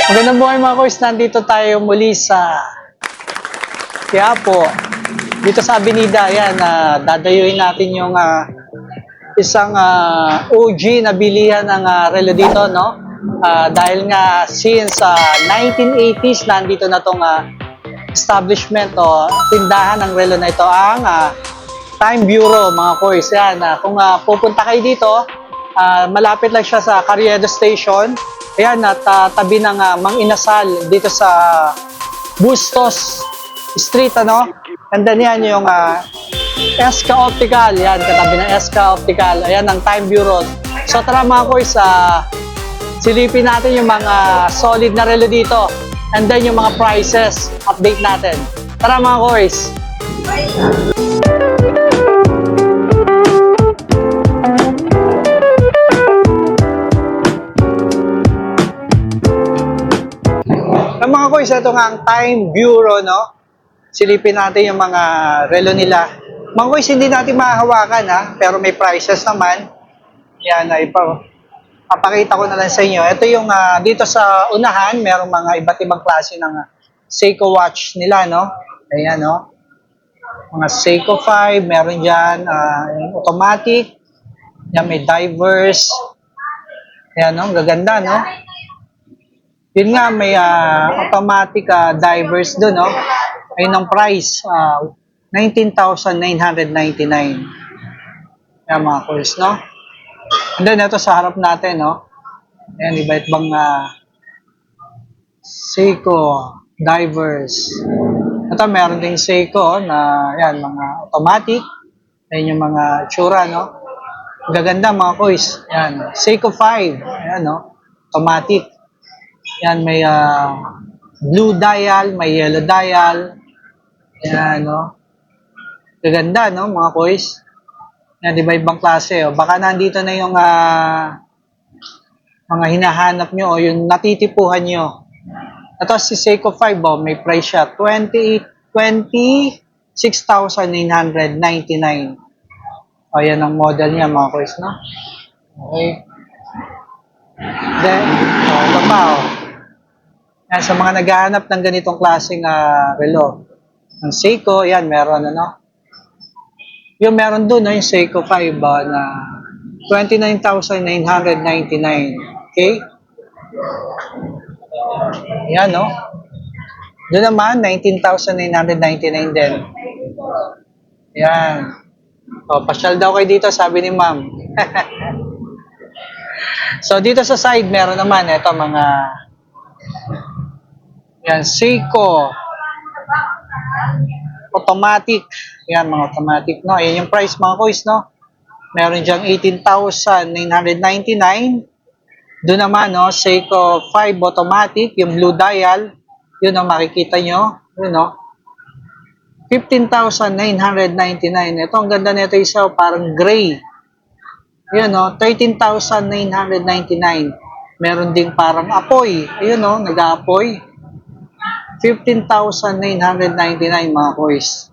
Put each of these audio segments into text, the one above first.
Magandang buhay mga kois, nandito tayo muli sa Quiapo. Dito sa Avenida, yan, dadayuin natin yung isang OG na bilihan ng relo dito, no? Dahil nga since 1980s, nandito na tong establishment o tindahan ng relo na ito, ang Time Bureau, mga kois. Yan, kung pupunta kayo dito, malapit lang siya sa Carriedo Station. Ayan, at tabi ng Mang Inasal dito sa Bustos Street, ano? And then yan yung SK Optical, yan, katabi ng SK Optical. Ayan ang Time Bureau. So tara mga kois, silipin natin yung mga solid na relo dito. And then yung mga prices, update natin. Tara mga kois. Mga kois, ito nga ang Time Bureau, no? Silipin natin yung mga relo nila. Mga kois, hindi natin mahahawakan, pero may prices naman. Yan, papakita ko na lang sa inyo. Ito yung dito sa unahan, merong mga iba't ibang klase ng Seiko watch nila, no? Ayan, no? Mga Seiko 5, meron dyan, automatic. Yan, may divers. Ayan, no? Gaganda, no? Yun nga, may automatic divers doon, no? Ayun ang price, 19,999. Yan mga kois, no? And then, ito sa harap natin, no? Ayan, iba-ibang Seiko divers. Ito, meron ding Seiko na, yan, mga automatic. Ayan yung mga tsura, no? Gaganda mga kois. Yan, Seiko 5. Ayan, no? Automatic. Yan, may blue dial, may yellow dial. Yan, no? Gaganda, no, mga kois? Yan, di ba ibang klase, oh. Baka nandito na yung mga hinahanap nyo o yung natitipuhan nyo. Ito, si Seiko 5, oh, may price siya. 26,999. O, yan ang model niya, mga kois, no? Okay. Then, ito pa, oh. Yan, sa mga naghahanap ng ganitong klaseng relo. Ang Seiko, yan, meron, ano? Yung meron doon, yung Seiko 5 na 29,999. Okay? Yan, no? Doon naman, 19,999 din. Yan. O, pasyal daw kayo dito, sabi ni ma'am. So, dito sa side, meron naman, ito, mga yan, Seiko automatic. Yan, mga automatic, no? Ayan yung price, mga kois, no? Meron dyang 18,999. Doon naman, no? Seiko 5 automatic, yung blue dial. Yun, no? Makikita nyo. Yun, no? 15,999. Ito, ang ganda nito isa, parang gray. Yun, no? 13,999. Meron ding parang apoy. Ayun, no? Nag-aapoy. 15,999 mga kois.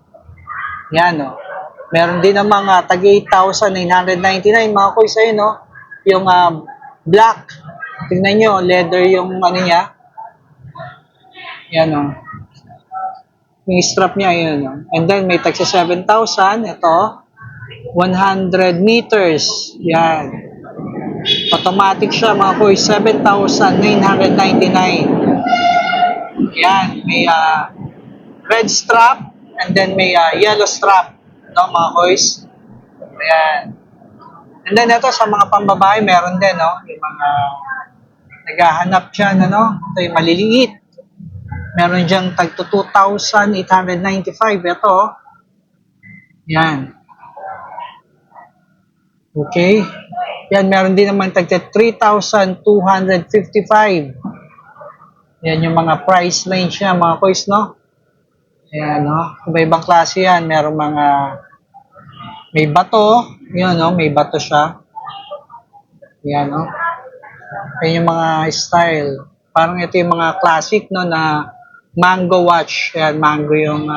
Yan, no. Meron din ng mga tag 8,999 mga kois, ayun, no. Yung black. Tingnan nyo, leather yung ano niya. Yan, no. Yung strap niya, ayun, no. And then may tag sa 7,000. Ito, 100 meters. Yan. Automatic siya mga kois, 7,999. Yan, may red strap and then may yellow strap, no, mga kois. Ayan. And then ito sa mga pambabae, meron din, no, yung mga naghahanap dyan, ano, ito yung maliliit. Meron dyan tag 2,895. Ito, yan. Okay. Yan, meron din naman tag 3,255. Yan yung mga price range niya, mga kois, no? Ayan, no? Iba-ibang klase yan. Merong mga may bato. Yun, no? May bato siya. Ayan, no? Ayan yung mga style. Parang ito yung mga classic, no? Na mango watch. Ayan, mango yung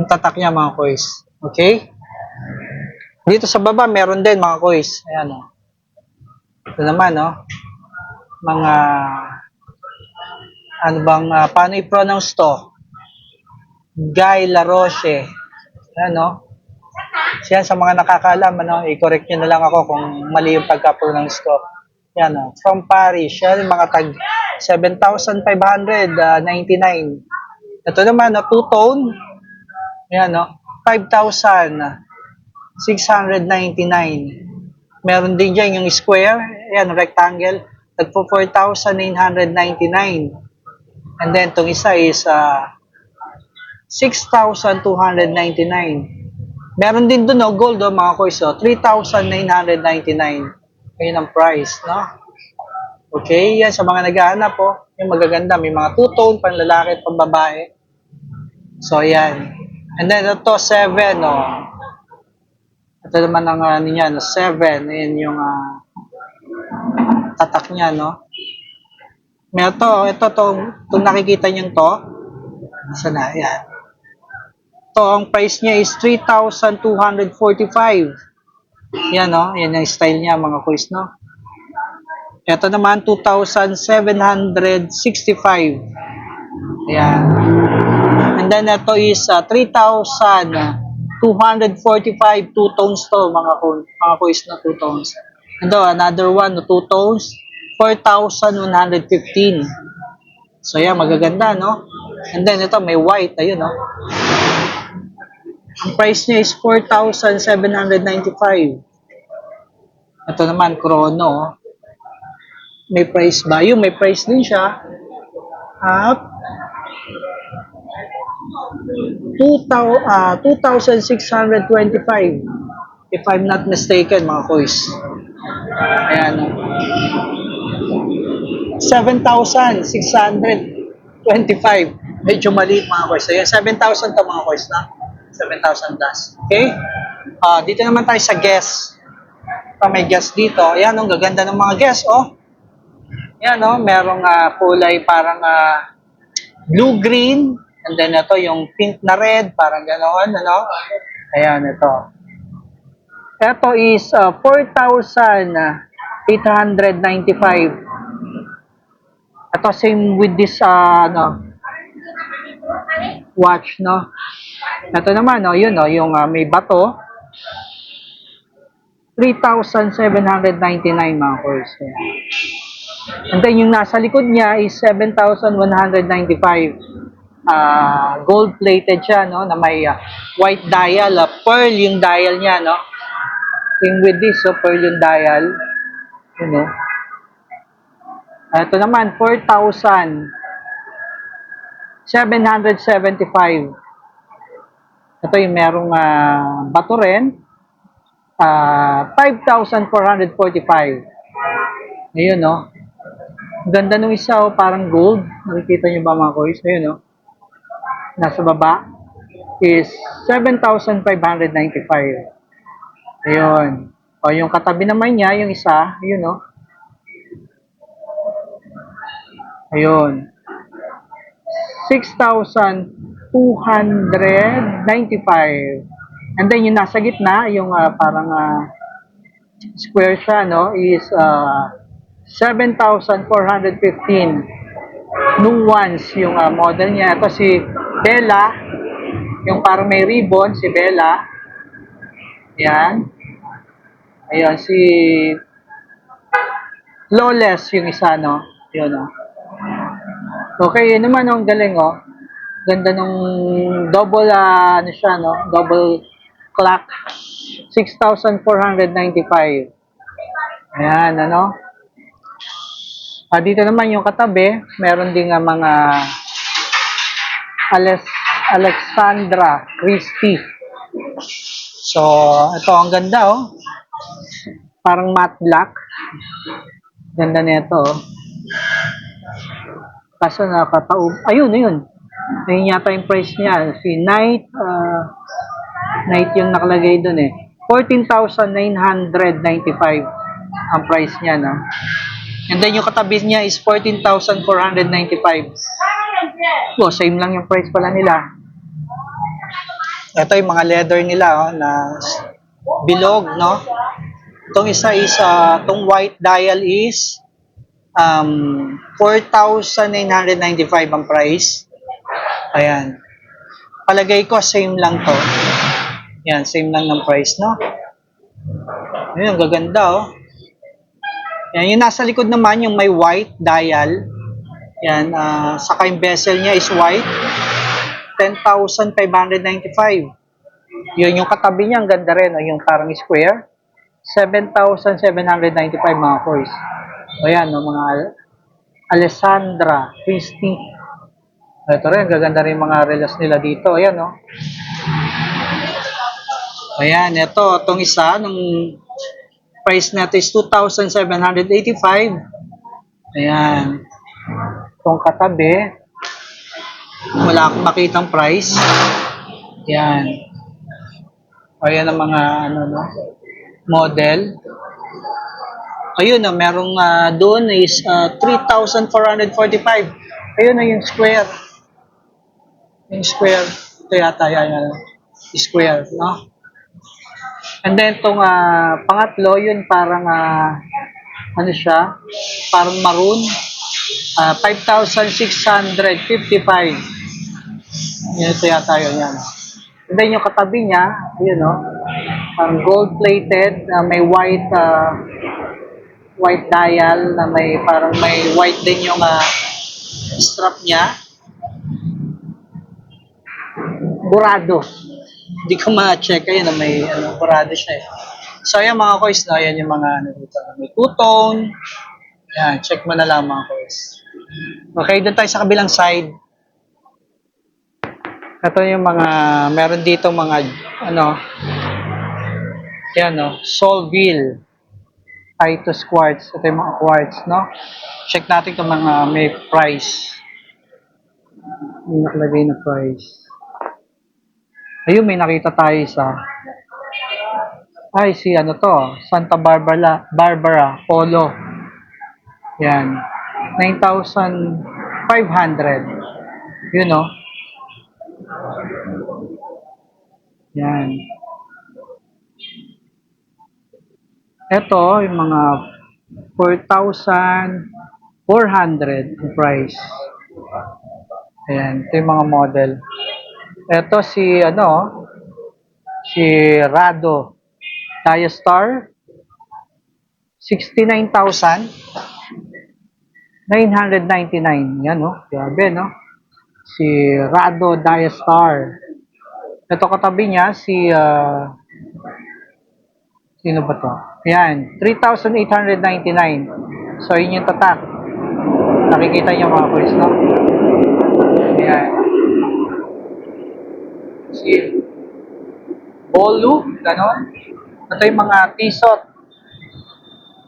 tatak niya, mga kois. Okay? Dito sa baba, meron din, mga kois. Ayan, no? Ito naman, no? Mga Ano bang, paano i-pronounce to? Guy Laroche. Yan, no? Yan, sa mga nakakaalam, ano, i-correct nyo na lang ako kung mali yung pagka-pronounce ko. Yan, no? From Paris. Yan, mga tag 7,599. Ito naman, no, two-tone. Yan, no? 5,699. Meron din dyan yung square. Yan, rectangle. Tagpo 4,999. And then, itong isa is 6,299. Meron din doon, no, gold, oh, mga koys, oh, 3,999. Ayun ang price, no? Okay, yan, sa mga naghahanap, po, yung magaganda. May mga two-tone, pang lalaki at pang babae. So, yan. And then, ito, 7, oh. Ito naman ang niya, no, 7. Ayan yung tatak niya, no? May ito, itong nakikita niyo to. Nasa na, yan. Ito, ang price niya is 3,245. Yan, no? Yan yung style niya, mga kuys, no? Ito naman, 2,765. Ayan. And then, ito is 3,245. Two tones to, mga kuys, na two tones. Ito, another one, no, two tones. 4,115. So, yan, magaganda, no? And then, ito, may white. Ayun, no? Ang price niya is 4,795. Ito naman, chrono. May price ba? Yung may price din siya. At 2,625. If I'm not mistaken, mga koys. Ayan. 7,625. Medyo maliit, mga koys. Ayan, 7,000 to, mga koys, na. 7,000 plus. Okay? Dito naman tayo sa guest. May guest dito. Ayan, ang gaganda ng mga guest, oh. Ayan, oh, merong kulay parang blue-green. And then ito yung pink na red, parang ganoon, ano? Ayan, ito. Ito is 4,895. Ito same with this watch, no? Ito naman, no, yun, no, yung may bato. 3,799, mga course. And then yung nasa likod niya is 7,195. Gold-plated siya, no, na may white dial, pearl yung dial niya, no. Same with this, so pearl yung dial. You know. Ito naman, 4,775. Ito yung merong bato rin. 5,445. Ayun, no. Ganda nung isa, oh, parang gold. Nakikita nyo ba, mga koys? Ayun, no. Nasa baba is 7,595. Ayun. O, yung katabi naman niya, yung isa, ayun, no. Ayun. 6,295. And then yung nasa gitna, yung parang square siya, no, is 7,415. New ones yung model niya. Ito si Bella, yung parang may ribbon, si Bella. Yan. Ayun, si Flawless yung isa, no. Yun, no. Okay, yun naman, ang galing, oh. Ganda nung double, ano siya, no? Double clock. 6,495. Ayan, ano? Dito naman yung katabi, meron din nga mga Alexandra Christie. So, ito, ang ganda, oh. Parang matte black. Ganda nito, oh. Kaso nakataob. Ayun, ayun. Ayun yata yung price niya. Si Night, Night yung nakalagay dun, eh. 14,995 ang price niya, no? And then yung katabi niya is 14,495. Oh, same lang yung price pala nila. Ito yung mga leather nila, oh, na bilog, no? Itong isa is, itong white dial is 4,995 ang price. Ayan. Palagay ko, same lang to. Yan, same lang ng price, no? Ayun, gaganda, oh. Yan, yung nasa likod naman, yung may white dial. Yan, saka yung bezel niya is white. 10,595. Yun, yung katabi niya, ang ganda rin, oh, yung parang square. 7,795 mga coins. O yan, no, mga Alessandra, Christie. Ito rin, gaganda rin mga relas nila dito. Ayan, no. Ayan, itong isa, nung price natin is 2,785. Ayan. Itong katabi, wala akong makitang price. Ayan. Ayan ang mga, no, model. Ayun na, merong doon is 3,445. Ayun na yung square. Yung square. Ito yata yan. Square, no? And then itong pangatlo, yun parang ano siya? Parang maroon. 5,655. Yun, ito yata yun. Yan. And then yung katabi niya, yun, no? Parang gold-plated, may white white dial na may parang may white din yung strap niya. Burado. Hindi ko ma-check. Ayun na may burado siya eh. So ayan mga kois, no? Ayan yung mga dito. May two-tone. Ayan, check mo na lang mga kois. Okay, doon tayo sa kabilang side. Ito yung mga, meron dito mga, yan, no? Solville. Titus quartz. Ito yung mga quartz, no? Check natin kung mga may price. May nakalagay na price. Ayun, may nakita tayo sa si ano to, Santa Barbara Polo. Yan. 9,500. Yun, no? Yan. Ito, yung mga 4,400 ang price. Ayan, ito yung mga model. Ito si Rado Diastar, 69,999. Yan, no? Grabe, no? Si Rado Diastar. Ito katabi niya si sino ba to? Yan, 3,899. So, yun yung tatak. Nakikita niyo mga boys, no? Yan. Si Bolu, ganon. Ito yung mga tisot.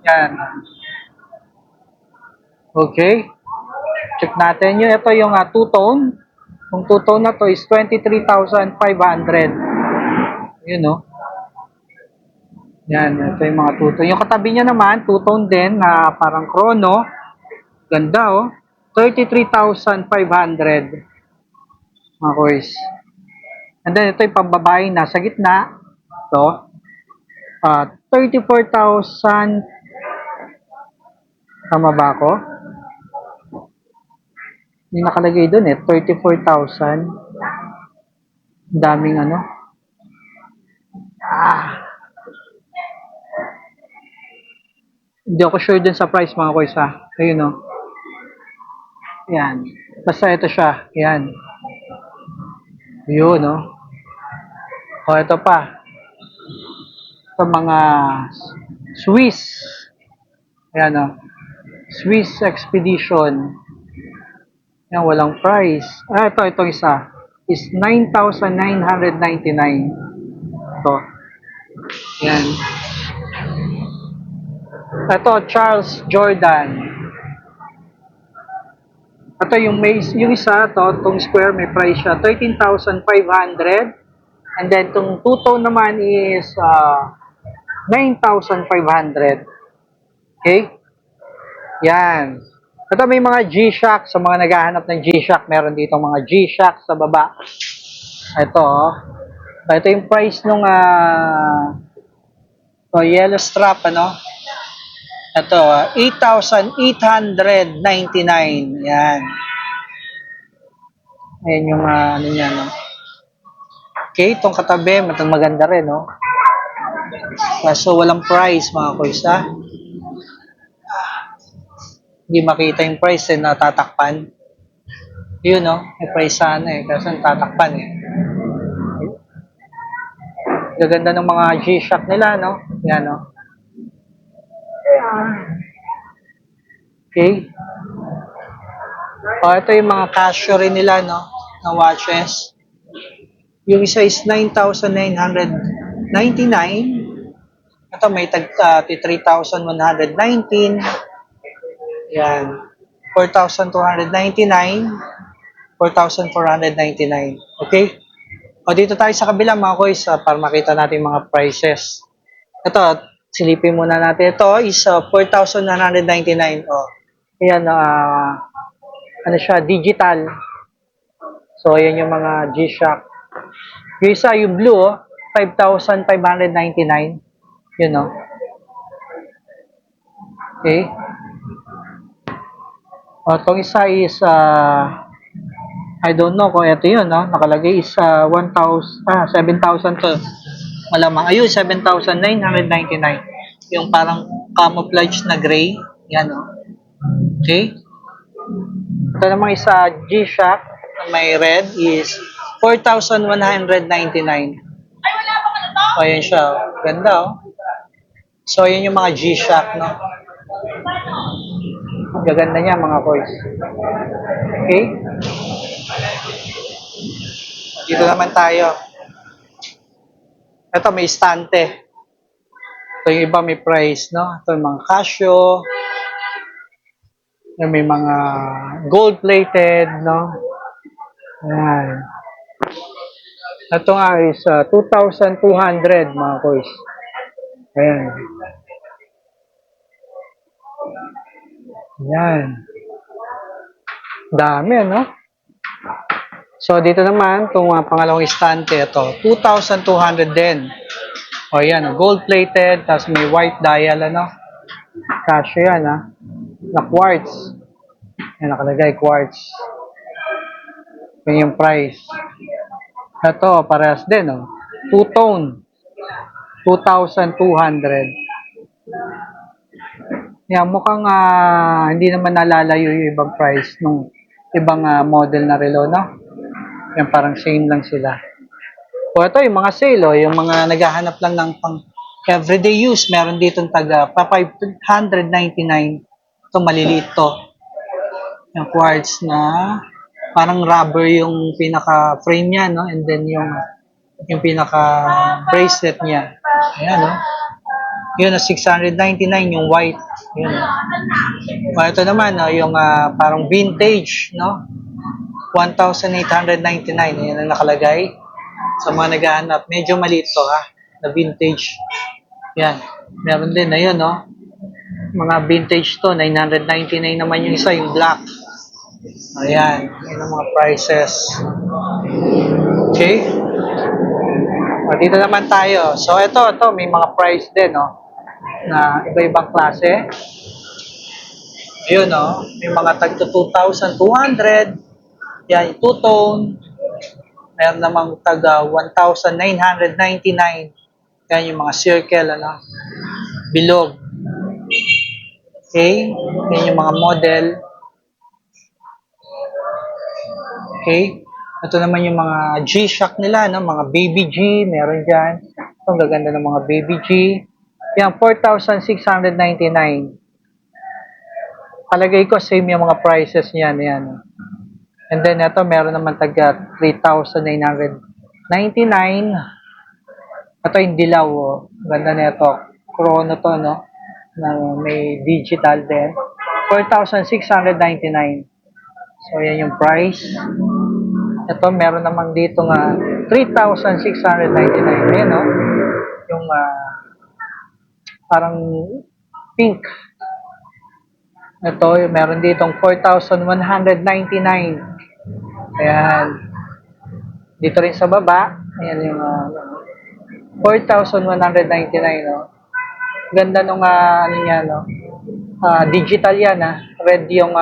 Yan. Okay. Check natin yun. Ito yung two-tone. Yung two-tone na to is 23,500. Yun, no? Yan, ito yung mga two-tone. Yung katabi niya naman, two-tone din na parang chrono. Ganda, oh. 33,500. Mga boys. And then, ito yung pambabae na sa gitna. Ito. 34,000. Tama ba ako? Yung nakalagay dun 34,000. Daming Hindi ako sure dun sa price mga koys ha. Ayun, no? Yan. Basta ito siya. Yan. Yun, no? O, ito pa. Ito mga Swiss. Ayan, no? Swiss Expedition. Yan, walang price. Itong isa. Is 9,999. Ito. Yan. Ito, Charles Jordan. Ito yung isa, itong square, may price siya. 13,500. And then, itong two-tone naman is 9,500. Okay? Yan. Ito may mga G-Shock. Sa mga naghahanap ng G-Shock, meron dito mga G-Shock sa baba. Ito. Ito yung price nung yellow strap, Ito, 8,899. Yan. Ayan yung ano niya, no? Okay, itong katabi, maganda rin, no? Kaso walang price, mga kuys, ha? Hindi makita yung price, natatakpan. Yun, no? May price sana, Kaso natatakpan, Gaganda ng mga G-Shock nila, no? Yan, no? Okay. Ito yung mga Casio rin nila, no? Na watches. Yung isa is 9,999. Ito may 3,119. Yan. 4,299. 4,499. Okay? O dito tayo sa kabila mga kuys para makita natin mga prices. Ito, silipin muna natin. Ito is 4,999. Ayan, ano siya, digital. So, ayan yung mga G-Shock. Yung isa, yung blue, 5,599. Yun, no? Okay. Itong isa is, I don't know kung ito yun, no? Nakalagay is 7,000 to. Malamang. Ayun, 7,999. Yung parang camouflage na gray. Yan, no? Okay. Ito namang isa, G-Shock, may red is 4,199. So, ayan siya. Ganda, So, ayan yung mga G-Shock, no? Gaganda niya, mga boys. Okay? Dito naman tayo. Ito, may istante. Ito yung iba may price, no? Ito yung mga Casio. May mga gold-plated, no? Ayan. Ito nga is 2,200, mga boys. Ayan. Ayan. Dami, no? So, dito naman, itong pangalawang istante, ito, 2,200 din. O, yan, gold-plated, tapos may white dial, ano? Casio yan, na quartz. Yan, nakalagay, quartz. Yan yung price. Ito, parehas din, Two-tone. 2,200. Yan, mukhang hindi naman nalalayo yung ibang price nung ibang model na relo, no? Yan, parang same lang sila. O ito, yung mga sale, yung mga naghahanap lang ng pang everyday use, meron ditong taga 599. Ito, maliliit to. Yung quartz na parang rubber yung pinaka-frame niya, no? And then yung pinaka-bracelet niya. Ayan, no? Yun, 699 yung white. Yun. Ito naman, yung parang vintage, no? 1,899. Yan ang nakalagay. Sa mga naghahanap, medyo maliit to, na vintage. Yan. Meron din na yun, no? Mga vintage to, 999 naman yung isa, yung black. Ayan. Yan ang mga prices. Okay? Dito naman tayo. So, ito, may mga price din, na iba-ibang klase. Ayun, may mga tagto 2,200. Yan, two-tone. Meron namang taga 1,999. Yan yung mga circle, bilog. Okay? Yan yung mga model. Okay? Ito naman yung mga G-Shock nila, mga baby G, meron dyan. Ito, ang gaganda ng mga baby G. Yan, 4,699. Palagay ko, same yung mga prices niyan. Yan. And then, ito, meron naman taga 3,999. Ito yung dilaw, Ganda na ito. Chrono to, Na may digital din. 4,699. So, yan yung price. Ito, meron naman dito nga 3,699. Ayan, Yung parang pink. Ito, meron ditong 4,199. Ayan. Dito rin sa baba. Ayan yung 4,199, Ganda nung ano niya, no? Digital yan, Red yung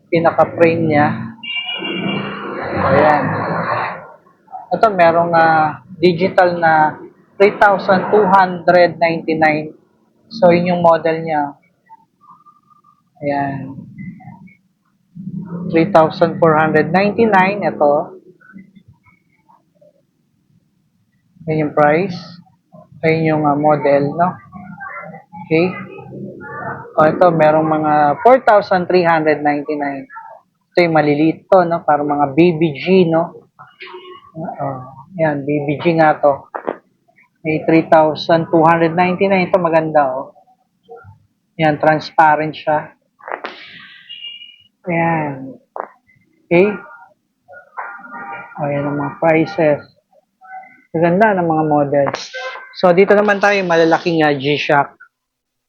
pinaka-frame niya. Ayan. Ito, merong digital na 3,299. So, yun yung model niya. Ayan. 3,499. Ito. Yan yung price. Ayun yung model, no? Okay. O, ito, merong mga 4,399. Ito yung maliliit to, no? Para mga BBG, no? Yan, BBG nga to. May 3,299. Ito maganda, oh. Yan, transparent siya. Ayan. Okay. Ayan ang mga prices. Maganda ng mga models. So, dito naman tayo, malalaking G-Shock.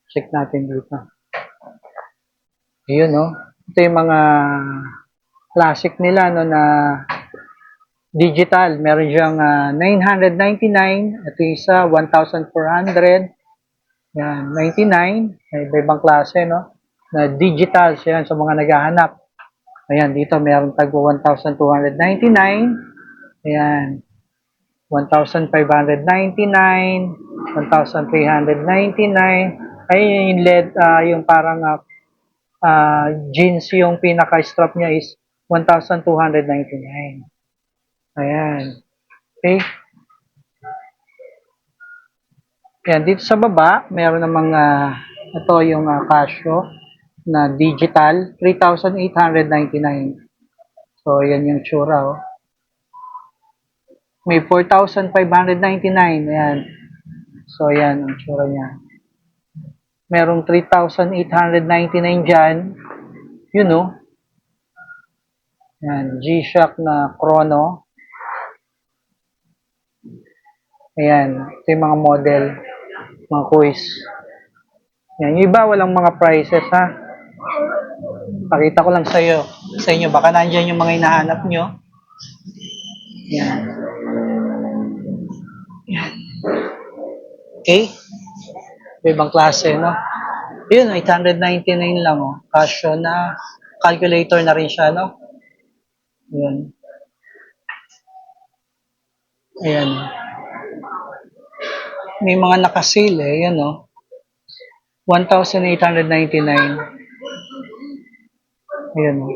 Check natin dito. Ayun, no? Ito yung mga classic nila, no, na digital. Meron siyang 999. Ito yung isa, 1,400. Yan, 99. May ibang klase, no? Na digital. So, yan, sa mga naghahanap. Ayan, dito meron tagpo 1,299. Ayan. 1,599. 1,399. Ayun yung LED, yung parang jeans yung pinaka-strap niya is 1,299. Ayan. Okay. Ayan, dito sa baba, meron namang ito yung Casio na digital, 3,899. So, yan yung tsura, oh. May 4,599. Ayan. So, yan ang tsura niya. Merong 3,899 dyan. Yun, oh. Ayan. G-Shock na Chrono. Ayan. Ito yung mga model. Mga quiz. Ayan. Yung iba, walang mga prices, ha. Pakita ko lang sa inyo. Baka nandyan yung mga hinahanap nyo. Ayan. Ayan. Okay. Ibang klase, no? Yun, 899 lang, oh. Casio na calculator na rin siya, no? Ayan. Ayan. May mga nakasale, eh. Yan, oh. 1,899. Ayan, oh.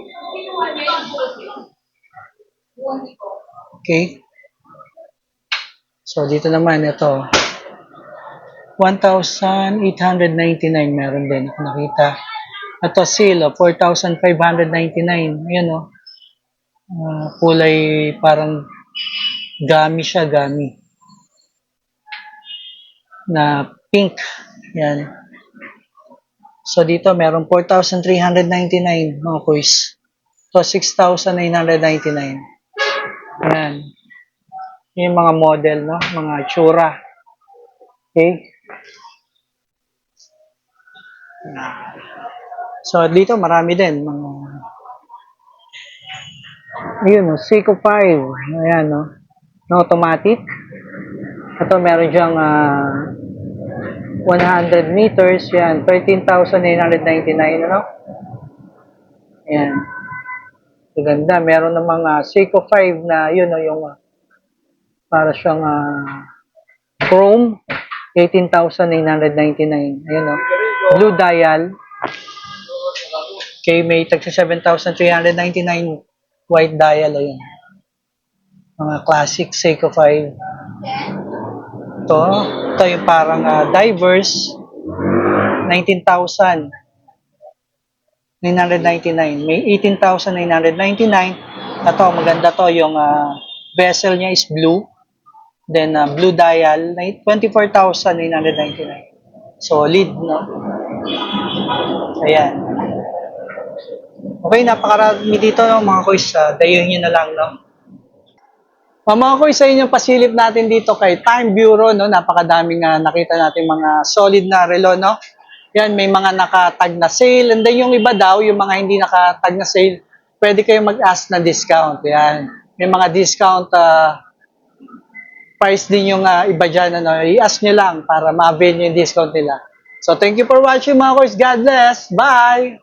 Okay. So, dito naman, ito. 1,899 meron din. Nakita. Ito, sale, 4,599. Ayan, oh. Kulay parang gami siya, gami. Na pink. Yan. So, dito meron 4,399 mga quiz. So, 6,999. Ayan. Yung mga model, no? Mga tsura. Okay? So, dito marami din. Mga ayun, no? Seiko 5. Ayan, no? No automatic. Ito, meron siyang 100 meters. Yan. 13,999. Ano? Ayan. Maganda. Meron namang Seiko 5 na yun, no? Yung para siyang Chrome. 18,999. Ayan, no? Blue dial. Okay, may tagsa 7,399 white dial. Ayun. Mga classic Seiko 5. Ito yung parang divers. 19,999. May 18,999. Ito, maganda to. Yung vessel niya is blue. Then, blue dial, 24,999. Solid, no? Ayan. Okay, napakarami dito, no, mga kuys. Dayuhin nyo na lang, no? Mga kuys, sa inyong pasilip natin dito kay Time Bureau, no? Napakadaming nakita natin mga solid na relo, no? Yan, may mga nakatag na sale. And then yung iba daw, yung mga hindi nakatag na sale, pwede kayong mag-ask na discount. Yan. May mga discount price din yung iba dyan, ano, i-ask nyo lang para ma-avail nyo yung discount nila. So, thank you for watching mga koys. God bless. Bye!